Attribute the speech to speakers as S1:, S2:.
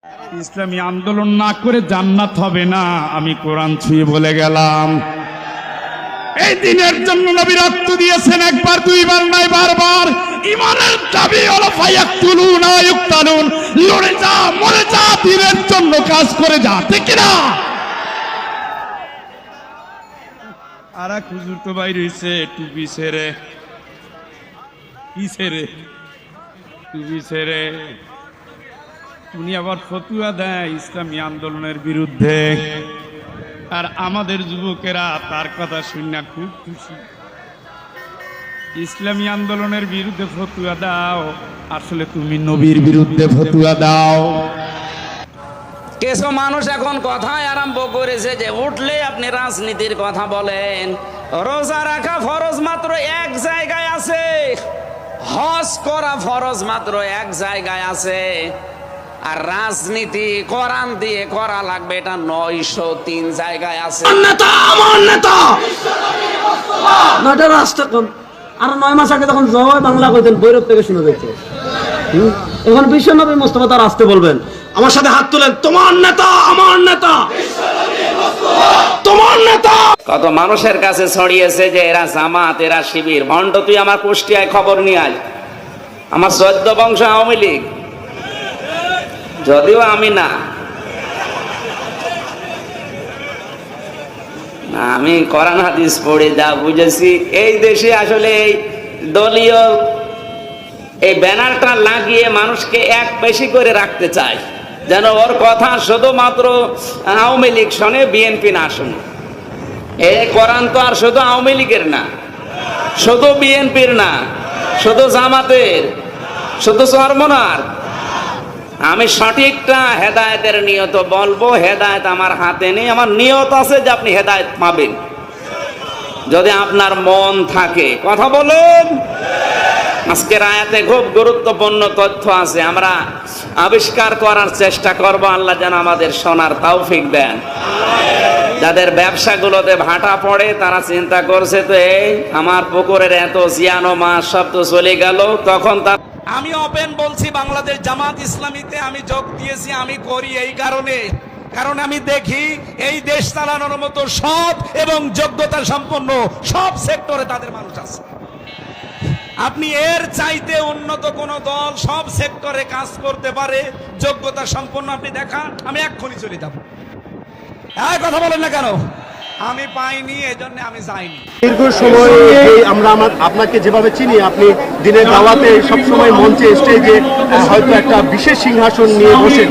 S1: ইসলামী আন্দোলন না করে জান্নাত হবে না, আমি কোরআন ছুঁয়ে বলে গেলাম। এই দিনের জন্য নবী রক্ত দিয়েছেন, একবার দুইবার নয়, বারবার। ঈমানের দাবি হলো ফায়াকতুলুনা ইউকতালুন, লড়ে যা, মরে যা, দিনের জন্য কাজ করে যা, ঠিক না? আর এক হুজুর তো বাইরে হইছে টুপি ছেড়ে, কি ছেড়ে? টুপি ছেড়ে। উনি আবার ফতুয়া দেয় ইসলামী আন্দোলনের বিরুদ্ধে, আর আমাদের যুবকেরা তার কথা শুনে খুব খুশি। ইসলামী আন্দোলনের বিরুদ্ধে ফতুয়া দাও, আসলে তুমি নবীর বিরুদ্ধে ফতুয়া দাও।
S2: কিছু মানুষ এখন কথায় আরম্ভ করেছে যে উঠলে আপনি রাজনীতির কথা বলেন। রোজা রাখা ফরজ মাত্র এক জায়গায় আছে, হজ করা ফরজ মাত্র এক জায়গায় আছে, আর রাজনীতি কোরআন দিয়ে করা লাগবে এটা 903 জায়গায় আছে।
S3: আমার নেতা নয়টা রাষ্ট্র আর 9 মাস আগে তখন জয় বাংলা কইতেন, বৈরব থেকে শুনে যাচ্ছে। এখন বিশ্বনবী মুস্তাফা তার আসতে বলবেন, আমার সাথে হাত তুলেন, তোমার নেতা, আমার নেতা, তোমার নেতা।
S2: কত মানুষের কাছে ছড়িয়েছে যে এরা জামাত, এরা শিবির। ভণ্ড, তুই আমার কুষ্টিয়ায় খবর নিয়ে আয়, আমার 14 বংশ আওয়ামী লীগ, যদিও আমি না, আমি কোরআন হাদিস পড়ে যা বুঝেছি, এই দেশে আসলে এই দলীয় এই ব্যানারটা লাগিয়ে মানুষকে এক বেশি করে রাখতে চায়, যেন ওর কথা শুধুমাত্র আওয়ামী লীগ শোনে, বিএনপি না শোনে। এই কোরআন তো আর শুধু আওয়ামী লীগের না, শুধু বিএনপির না, শুধু জামাতের, শুধু চরমনার। আমি সঠিকটা হেদায়েতের নিয়ত বলবো, হেদায়েত আমার হাতে নেই, আমার নিয়ত আছে যে আপনি হেদায়েত পাবেন যদি আপনার মন থাকে। কথা বলুন। আজকের আয়াতে খুব গুরুত্বপূর্ণ তথ্য আছে, আমরা আবিষ্কার করার চেষ্টা করব। আল্লাহ যেন আমাদের শোনার তৌফিক দেন। যাদের ব্যবসাগুলোতে ভাটা পড়ে তারা চিন্তা করছে, তো এই আমার পুকুরের এত জিয়ানো মাছ সব তো চলে গেল, তখন তার
S4: আমি ওপেন বলছি, বাংলাদেশ জামাত ইসলামীতে আমি যোগ দিয়েছি, আমি করি এই কারণ আমি দেখি এই দেশ চালানোর মতো সৎ এবং যোগ্যতা সম্পন্ন সব সেক্টরে তাদের মানুষ আছে। আপনি এর চাইতে উন্নত কোন দল সব সেক্টরে কাজ করতে পারে, যোগ্যতা সম্পন্ন, আপনি দেখান, আমি এক্ষুনি চলে যাব। কথা বলেন না কেন? আমি পাইনি, এজন্য আমি যাইনি।
S5: দীর্ঘ সময় আমরা আপনাকে যেভাবে চিনি, আপনি দিনের দাওয়াতে সবসময় মঞ্চে স্টেজে হয়তো একটা বিশেষ সিংহাসন নিয়ে বসেন।